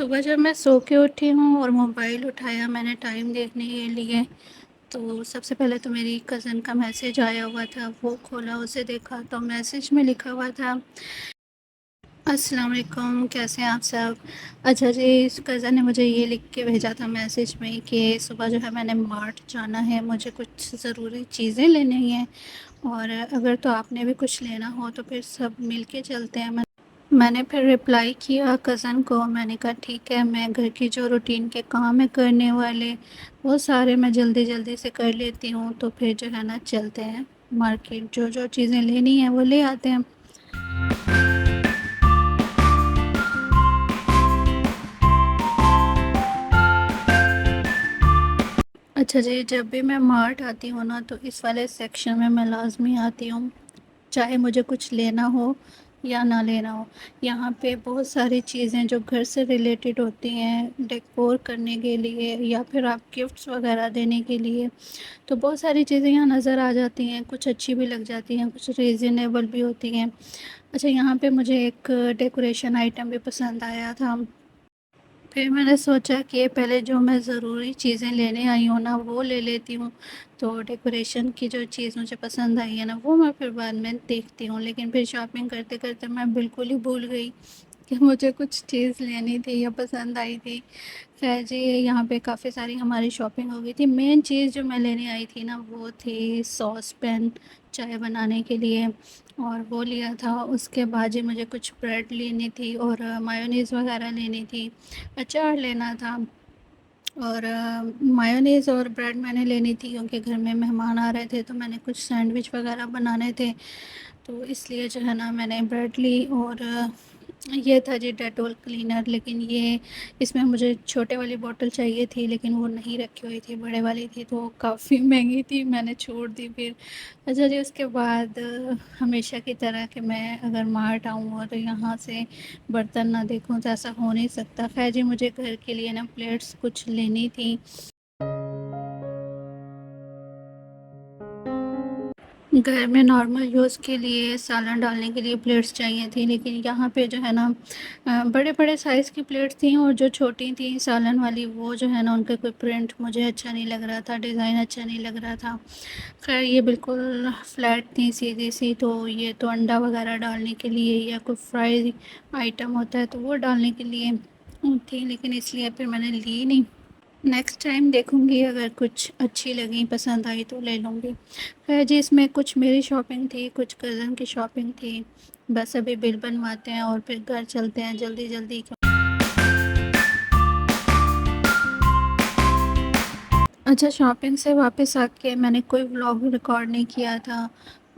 सुबह जब मैं सो के उठी हूँ और मोबाइल उठाया मैंने टाइम देखने के लिए, तो सबसे पहले तो मेरी कज़न का मैसेज आया हुआ था, वो खोला उसे देखा तो मैसेज में लिखा हुआ था, अस्सलाम वालेकुम, कैसे हैं आप सब? अच्छा जी, इस कज़न ने मुझे ये लिख के भेजा था मैसेज में कि सुबह जो है मैंने मार्ट जाना है, मुझे कुछ ज़रूरी चीज़ें लेनी हैं और अगर तो आपने भी कुछ लेना हो तो फिर सब मिल के चलते हैं। मैंने फिर रिप्लाई किया कज़न को, मैंने कहा ठीक है, मैं घर की जो रूटीन के काम है करने वाले, वो सारे मैं जल्दी-जल्दी से कर लेती हूँ, तो फिर जो है ना चलते हैं मार्केट, जो-जो चीज़ें लेनी हैं वो ले आते हैं। अच्छा जी, जब भी मैं मार्ट आती हूँ ना तो इस वाले सेक्शन में मैं लाज़मी आती हूँ, चाहे मुझे कुछ लेना हो या ना लेना हो। यहाँ पे बहुत सारी चीज़ें जो घर से रिलेटेड होती हैं, डेकोर करने के लिए या फिर आप गिफ्ट्स वगैरह देने के लिए, तो बहुत सारी चीज़ें यहाँ नज़र आ जाती हैं, कुछ अच्छी भी लग जाती हैं, कुछ रीज़नेबल भी होती हैं। अच्छा, यहाँ पे मुझे एक डेकोरेशन आइटम भी पसंद आया था। फिर मैंने सोचा कि पहले जो मैं ज़रूरी चीज़ें लेने आई हूँ ना, वो ले लेती हूँ। तो डेकोरेशन की जो चीज़ मुझे पसंद आई है ना, वो मैं फिर बाद में देखती हूँ। लेकिन फिर शॉपिंग करते-करते मैं बिल्कुल ही भूल गई कि मुझे कुछ चीज़ लेनी थी या पसंद आई थी। ख़ैर जी, यहाँ पे काफ़ी सारी हमारी शॉपिंग हो गई थी। मेन चीज़ जो मैं लेने आई थी ना, वो थी सॉस पैन चाय बनाने के लिए और वो लिया था। उसके बाद जी मुझे कुछ ब्रेड लेनी थी और मायोनीज़ वग़ैरह लेनी थी, अचार लेना था और मायोनीज़ और ब्रेड मैंने लेनी थी क्योंकि घर में मेहमान आ रहे थे, तो मैंने कुछ सैंडविच वग़ैरह बनाने थे। तो इसलिए जो है ना मैंने ब्रेड ली और ये था जी डेटॉल क्लीनर, लेकिन ये इसमें मुझे छोटे वाली बॉटल चाहिए थी लेकिन वो नहीं रखी हुई थी, बड़े वाली थी तो काफ़ी महंगी थी, मैंने छोड़ दी फिर। अच्छा जी, उसके बाद हमेशा की तरह कि मैं अगर मार्ट आऊँ और यहाँ से बर्तन ना देखूँ तो ऐसा हो नहीं सकता। ख़ैर जी, मुझे घर के लिए ना प्लेट्स कुछ लेनी थी। घर में नॉर्मल यूज़ के लिए सालन डालने के लिए प्लेट्स चाहिए थी, लेकिन यहाँ पे जो है ना बड़े-बड़े साइज़ की प्लेट्स थी और जो छोटी थी सालन वाली वो जो है ना उनका कोई प्रिंट मुझे अच्छा नहीं लग रहा था, डिज़ाइन अच्छा नहीं लग रहा था। ख़ैर ये बिल्कुल फ्लैट थी सीधी-सी, तो ये तो अंडा वग़ैरह डालने के लिए या कोई फ्राई आइटम होता है तो वो डालने के लिए थी, लेकिन इसलिए फिर मैंने ली नहीं। नेक्स्ट टाइम देखूँगी, अगर कुछ अच्छी लगी, पसंद आई तो ले लूँगी। ख़ैर जी, इसमें कुछ मेरी शॉपिंग थी, कुछ कज़न की शॉपिंग थी। बस अभी बिल बनवाते हैं और फिर घर चलते हैं जल्दी-जल्दी। अच्छा, शॉपिंग से वापस आके मैंने कोई व्लॉग रिकॉर्ड नहीं किया था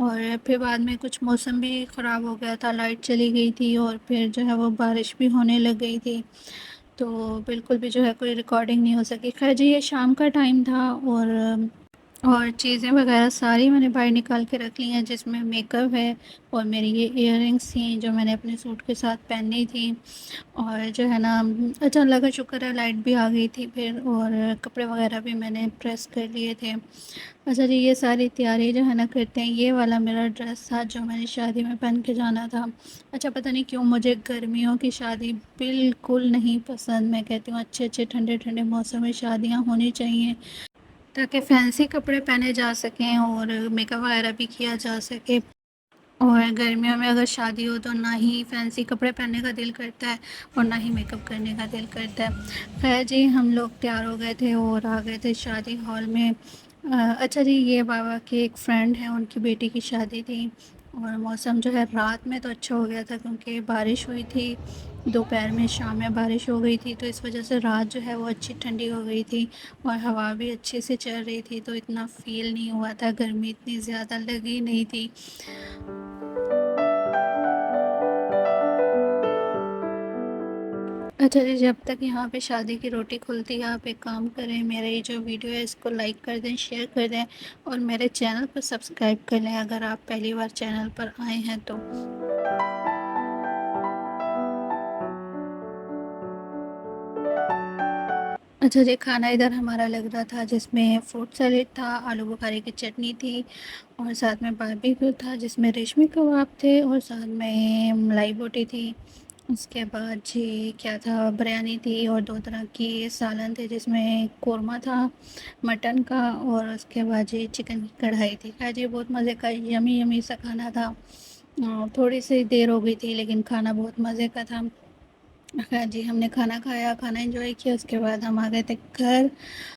और फिर बाद में कुछ मौसम भी ख़राब हो गया था, लाइट चली गई थी और फिर जो है वो बारिश भी होने लग गई थी। तो बिल्कुल भी जो है कोई रिकॉर्डिंग नहीं हो सकी। ख़ैर जी, ये शाम का टाइम था और चीज़ें वगैरह सारी मैंने बाहर निकाल के रख ली हैं, जिसमें मेकअप है और मेरी ये इयररिंग्स थी जो मैंने अपने सूट के साथ पहनी थी और जो है ना अच्छा, अल्लाह का शुक्र है लाइट भी आ गई थी फिर और कपड़े वगैरह भी मैंने प्रेस कर लिए थे। अच्छा जी, ये सारी तैयारी जो है ना करते हैं, ये वाला मेरा ड्रेस था जो मैंने शादी में पहन के जाना था। अच्छा, पता नहीं क्यों मुझे गर्मियों की शादी बिल्कुल नहीं पसंद। मैं कहती हूँ अच्छे-अच्छे ठंडे-ठंडे मौसम में शादियाँ होनी चाहिए ताकि फैंसी कपड़े पहने जा सकें और मेकअप वगैरह भी किया जा सके। और गर्मियों में अगर शादी हो तो ना ही फैंसी कपड़े पहनने का दिल करता है और ना ही मेकअप करने का दिल करता है। खैर जी, हम लोग तैयार हो गए थे और आ गए थे शादी हॉल में। अच्छा जी, ये बाबा के एक फ्रेंड हैं, उनकी बेटी की शादी थी और मौसम जो है रात में तो अच्छा हो गया था क्योंकि बारिश हुई थी। दोपहर में, शाम में बारिश हो गई थी तो इस वजह से रात जो है वो अच्छी ठंडी हो गई थी और हवा भी अच्छे से चल रही थी, तो इतना फ़ील नहीं हुआ था, गर्मी इतनी ज़्यादा लगी नहीं थी। अच्छा जी, जब तक यहाँ पे शादी की रोटी खुलती है आप एक काम करें, मेरा ये जो वीडियो है इसको लाइक कर दें, शेयर कर दें और मेरे चैनल को सब्सक्राइब कर लें अगर आप पहली बार चैनल पर आए हैं तो। अच्छा जी, खाना इधर हमारा लग रहा था जिसमें फ्रूट सैलेड था, आलू बुखारे की चटनी थी और साथ में बारबेक्यू था जिसमें रेशमी कबाब थे और साथ में मलाई बोटी थी। उसके बाद जी क्या था, बिरयानी थी और 2 तरह की सालन थे जिसमें कोरमा था मटन का, और उसके बाद जी चिकन की कढ़ाई थी। ख़ैर जी बहुत मज़े का यम्मी यम्मी सा खाना था। थोड़ी-सी देर हो गई थी लेकिन खाना बहुत मज़े का था। ख़ैर जी हमने खाना खाया, खाना एंजॉय किया, उसके बाद हम आ गए थे घर।